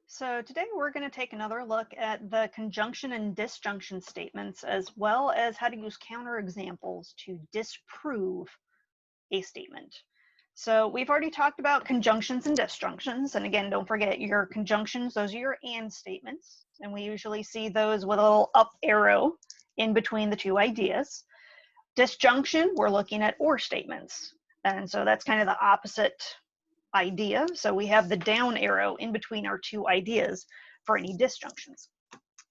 So today we're going to take another look at the conjunction and disjunction statements, as well as how to use counterexamples to disprove a statement. So we've already talked about conjunctions and disjunctions. And again, don't forget your conjunctions, those are your and statements. And we usually see those with a little up arrow in between the two ideas. Disjunction, we're looking at or statements. And so that's kind of the opposite idea. So we have the down arrow in between our two ideas for any disjunctions.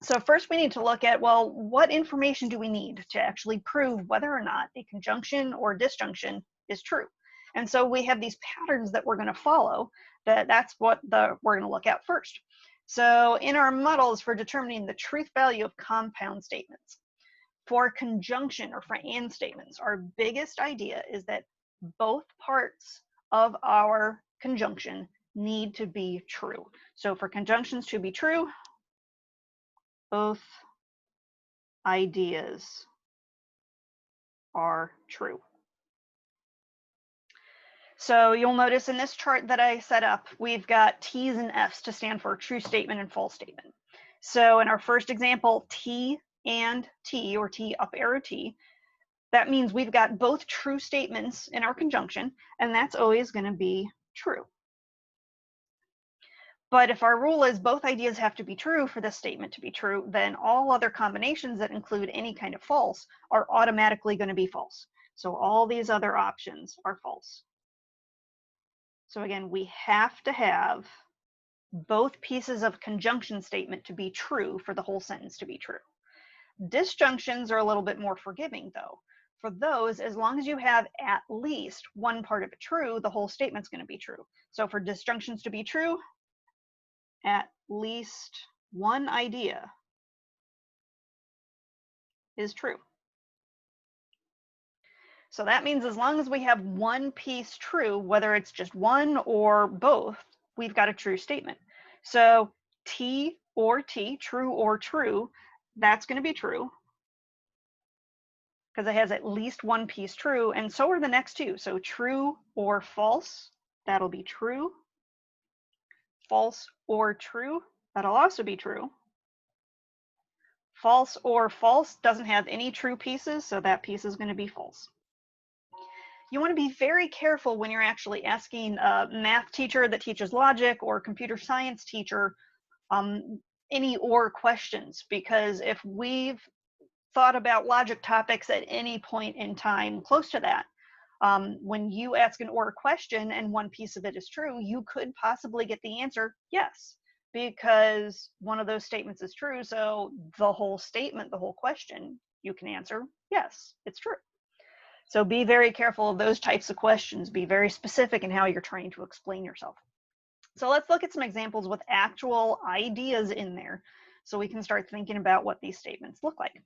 So first we need to look at, well, what information do we need to actually prove whether or not a conjunction or disjunction is true? And so we have these patterns that we're going to follow. That's what we're going to look at first. So in our models for determining the truth value of compound statements, for conjunction or for and statements, our biggest idea is that both parts of our conjunction need to be true. So for conjunctions to be true, both ideas are true. So you'll notice in this chart that I set up, we've got T's and F's to stand for true statement and false statement. So in our first example, T and T, or T up arrow T, that means we've got both true statements in our conjunction, and that's always going to be true. But if our rule is both ideas have to be true for this statement to be true, then all other combinations that include any kind of false are automatically going to be false. So all these other options are false. So again, we have to have both pieces of conjunction statement to be true for the whole sentence to be true. Disjunctions are a little bit more forgiving though. For those, as long as you have at least one part of it true, the whole statement's going to be true. So for disjunctions to be true, at least one idea is true. So that means as long as we have one piece true, whether it's just one or both, we've got a true statement. So T or T, true or true, that's going to be true because it has at least one piece true, and so are the next two. So true or false, that'll be true. False or true, that'll also be true. False or false doesn't have any true pieces, so that piece is going to be false. You want to be very careful when you're actually asking a math teacher that teaches logic or computer science teacher any or questions, because if we've thought about logic topics at any point in time close to that, when you ask an or question and one piece of it is true, you could possibly get the answer yes, because one of those statements is true. So the whole statement, the whole question, you can answer yes, it's true. So be very careful of those types of questions. Be very specific in how you're trying to explain yourself. So let's look at some examples with actual ideas in there so we can start thinking about what these statements look like.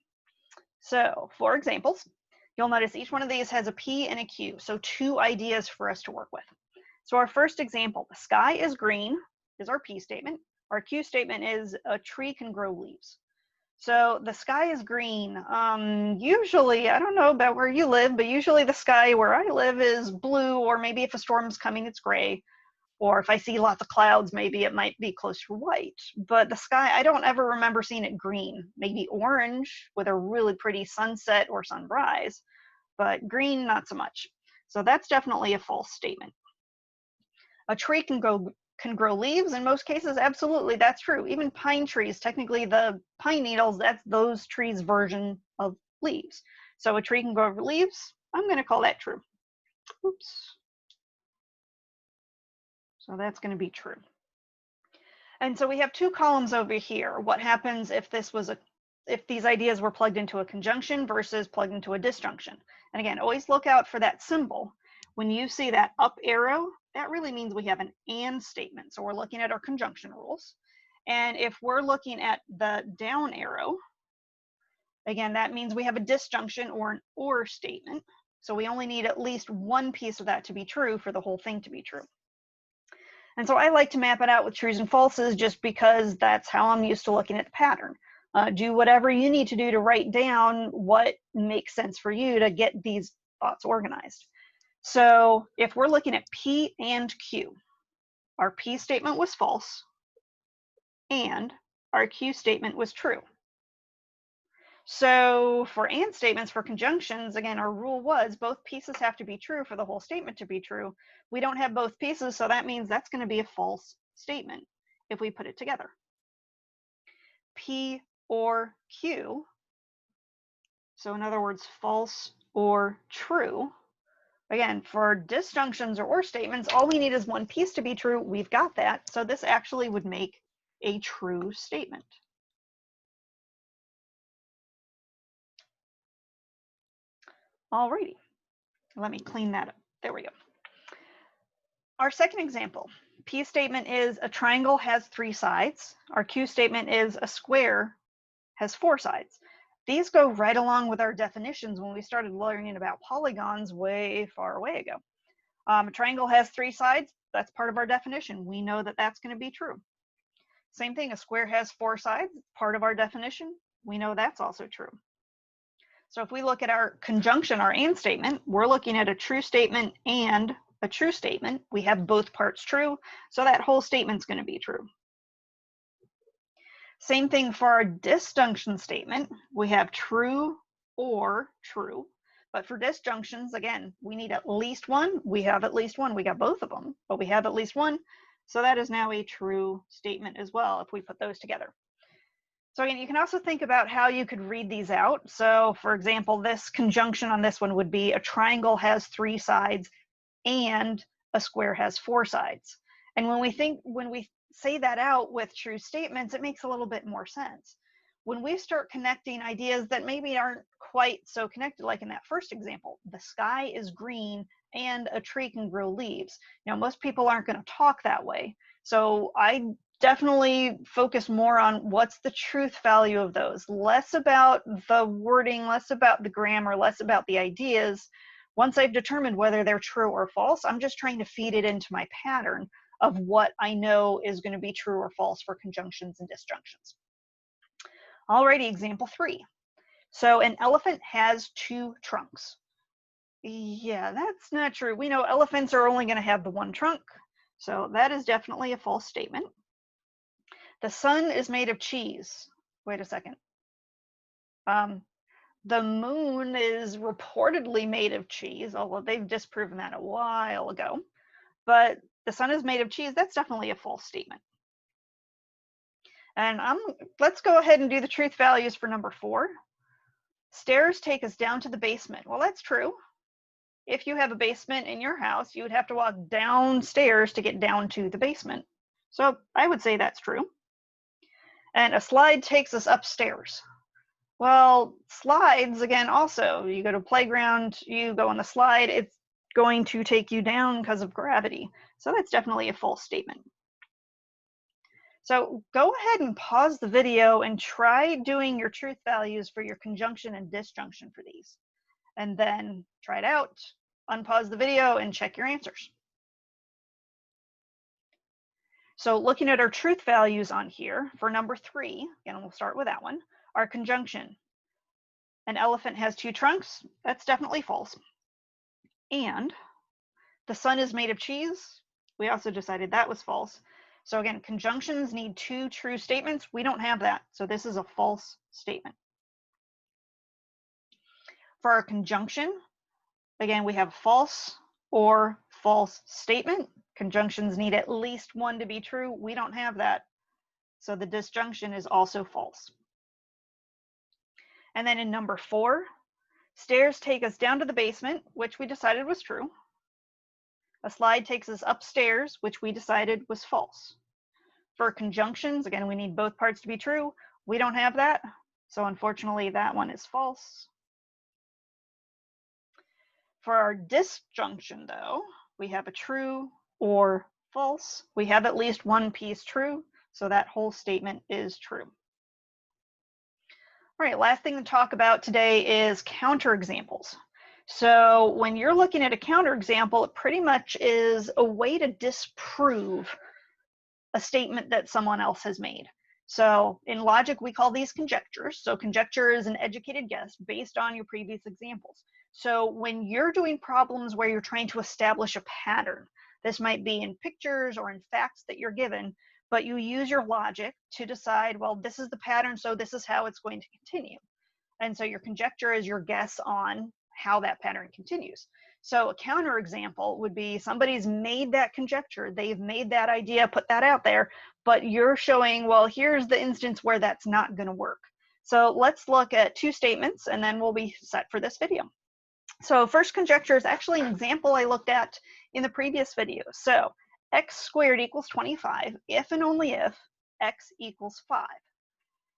So for examples, you'll notice each one of these has a P and a Q, so two ideas for us to work with. So our first example, the sky is green, is our P statement. Our Q statement is a tree can grow leaves. So the sky is green. Usually, I don't know about where you live, but usually the sky where I live is blue, or maybe if a storm's coming, it's gray. Or if I see lots of clouds, maybe it might be close to white. But the sky, I don't ever remember seeing it green. Maybe orange with a really pretty sunset or sunrise, but green, not so much. So that's definitely a false statement. A tree can grow leaves in most cases. Absolutely, that's true. Even pine trees, technically the pine needles, that's those trees' version of leaves. So a tree can grow leaves. I'm going to call that true. Oops. So that's going to be true. And so we have two columns over here. What happens if if these ideas were plugged into a conjunction versus plugged into a disjunction? And again, always look out for that symbol. When you see that up arrow, that really means we have an and statement. So we're looking at our conjunction rules. And if we're looking at the down arrow, again, that means we have a disjunction or an or statement. So we only need at least one piece of that to be true for the whole thing to be true. And so I like to map it out with trues and falses just because that's how I'm used to looking at the pattern. Do whatever you need to do to write down what makes sense for you to get these thoughts organized. So if we're looking at P and Q, our P statement was false. and our Q statement was true. So for and statements, for conjunctions, again, our rule was both pieces have to be true for the whole statement to be true. We don't have both pieces, so that means that's going to be a false statement if we put it together. P or Q, so in other words, false or true. Again, for disjunctions or statements, all we need is one piece to be true. We've got that, so this actually would make a true statement. Alrighty, let me clean that up. There we go. Our second example, P statement is a triangle has 3 sides. Our Q statement is a square has 4 sides. These go right along with our definitions when we started learning about polygons way far away ago. A triangle has 3 sides. That's part of our definition. We know that that's going to be true. Same thing, a square has 4 sides. Part of our definition. We know that's also true. So if we look at our conjunction, our and statement, we're looking at a true statement and a true statement. We have both parts true, so that whole statement's going to be true. Same thing for our disjunction statement. We have true or true, but for disjunctions, again, we need at least one. We have at least one. We got both of them, but we have at least one. So that is now a true statement as well if we put those together. So again, you can also think about how you could read these out. So for example, this conjunction on this one would be a triangle has 3 sides and a square has 4 sides. And when we say that out with true statements, it makes a little bit more sense. When we start connecting ideas that maybe aren't quite so connected, like in that first example, the sky is green and a tree can grow leaves. Now, most people aren't going to talk that way. So I definitely focus more on what's the truth value of those, less about the wording, less about the grammar, less about the ideas. Once I've determined whether they're true or false, I'm just trying to feed it into my pattern of what I know is going to be true or false for conjunctions and disjunctions. Alrighty, example 3. So an elephant has 2 trunks. Yeah, that's not true. We know elephants are only going to have the one trunk, so that is definitely a false statement. The sun is made of cheese. Wait a second. The moon is reportedly made of cheese, although they've disproven that a while ago. But the sun is made of cheese, that's definitely a false statement. And let's go ahead and do the truth values for number 4. Stairs take us down to the basement. Well, that's true. If you have a basement in your house, you would have to walk downstairs to get down to the basement. So I would say that's true. And a slide takes us upstairs. Well, slides, again, also, you go to a playground, you go on the slide, it's going to take you down because of gravity. So that's definitely a false statement. So go ahead and pause the video and try doing your truth values for your conjunction and disjunction for these. And then try it out, unpause the video, and check your answers. So looking at our truth values on here, for number 3, again, we'll start with that one, our conjunction. An elephant has 2 trunks, that's definitely false. And the sun is made of cheese, we also decided that was false. So again, conjunctions need 2 true statements. We don't have that, so this is a false statement. For our conjunction, again, we have false or false statement. Conjunctions need at least one to be true. We don't have that, so the disjunction is also false. And then in number 4, stairs take us down to the basement, which we decided was true. A slide takes us upstairs, which we decided was false. For conjunctions, again, we need both parts to be true. We don't have that, so unfortunately that one is false. For our disjunction, though, we have a true or false. We have at least one piece true, so that whole statement is true. All right, last thing to talk about today is counterexamples. So when you're looking at a counterexample, it pretty much is a way to disprove a statement that someone else has made. So in logic, we call these conjectures. So conjecture is an educated guess based on your previous examples. So when you're doing problems where you're trying to establish a pattern, this might be in pictures or in facts that you're given, but you use your logic to decide, well, this is the pattern, so this is how it's going to continue. And so your conjecture is your guess on how that pattern continues. So a counterexample would be somebody's made that conjecture, they've made that idea, put that out there, but you're showing, well, here's the instance where that's not going to work. So let's look at two statements and then we'll be set for this video. So first conjecture is actually an example I looked at in the previous video. So x squared equals 25 if and only if x equals 5.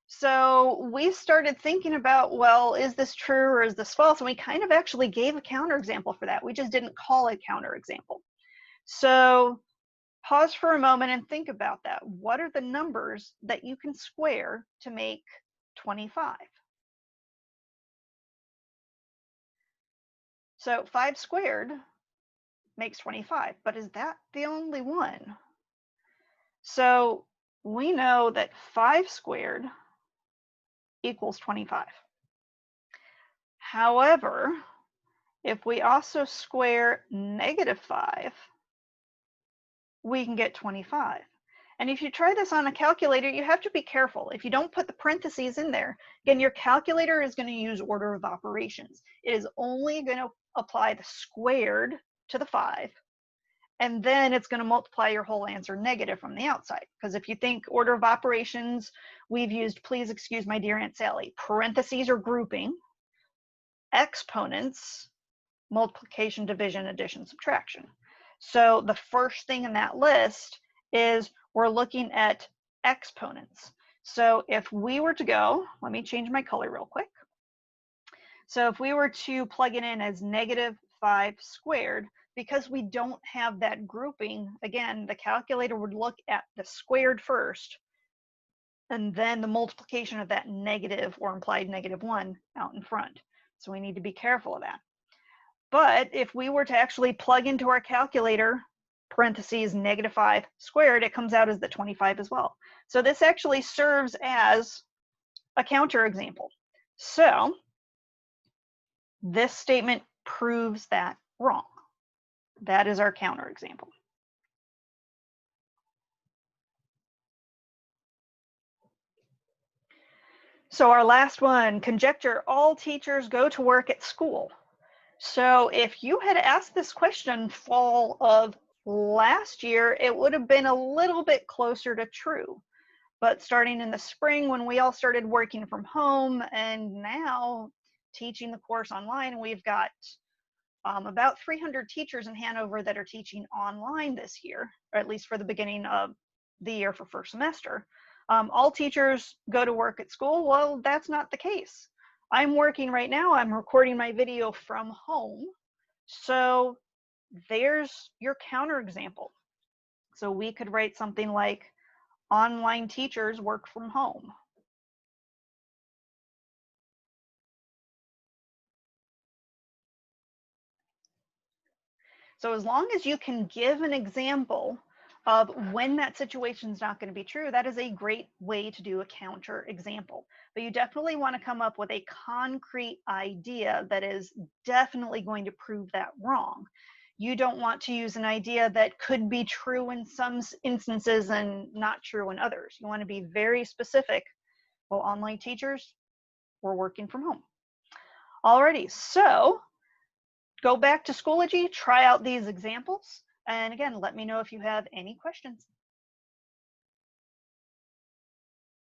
So we started thinking about, well, is this true or is this false? And we kind of actually gave a counterexample for that. We just didn't call it counterexample. So pause for a moment and think about that. What are the numbers that you can square to make 25? So 5 squared makes 25, but is that the only one? So we know that 5 squared equals 25. However, if we also square -5, we can get 25. And if you try this on a calculator, you have to be careful. If you don't put the parentheses in there, again, your calculator is going to use order of operations. It is only going to apply the squared to the 5, and then it's going to multiply your whole answer negative from the outside. Because if you think order of operations, we've used, please excuse my dear Aunt Sally, parentheses are grouping, exponents, multiplication, division, addition, subtraction. So the first thing in that list is we're looking at exponents. So if we were to go, let me change my color real quick. So if we were to plug it in as -5 squared, because we don't have that grouping, again, the calculator would look at the squared first, and then the multiplication of that negative or implied -1 out in front. So we need to be careful of that. But if we were to actually plug into our calculator, parentheses -5 squared, it comes out as the 25 as well. So this actually serves as a counterexample. So this statement proves that wrong. That is our counterexample. So our last one, conjecture, all teachers go to work at school. So if you had asked this question fall of last year, it would have been a little bit closer to true. But starting in the spring, when we all started working from home and now teaching the course online, we've got about 300 teachers in Hanover that are teaching online this year, or at least for the beginning of the year for first semester. All teachers go to work at school. Well, that's not the case. I'm working right now. I'm recording my video from home. So there's your counterexample. So we could write something like, online teachers work from home. So as long as you can give an example of when that situation is not going to be true, that is a great way to do a counterexample. But you definitely want to come up with a concrete idea that is definitely going to prove that wrong. You don't want to use an idea that could be true in some instances and not true in others. You want to be very specific. Well, online teachers were working from home. Alrighty, so go back to Schoology, try out these examples, and again, let me know if you have any questions.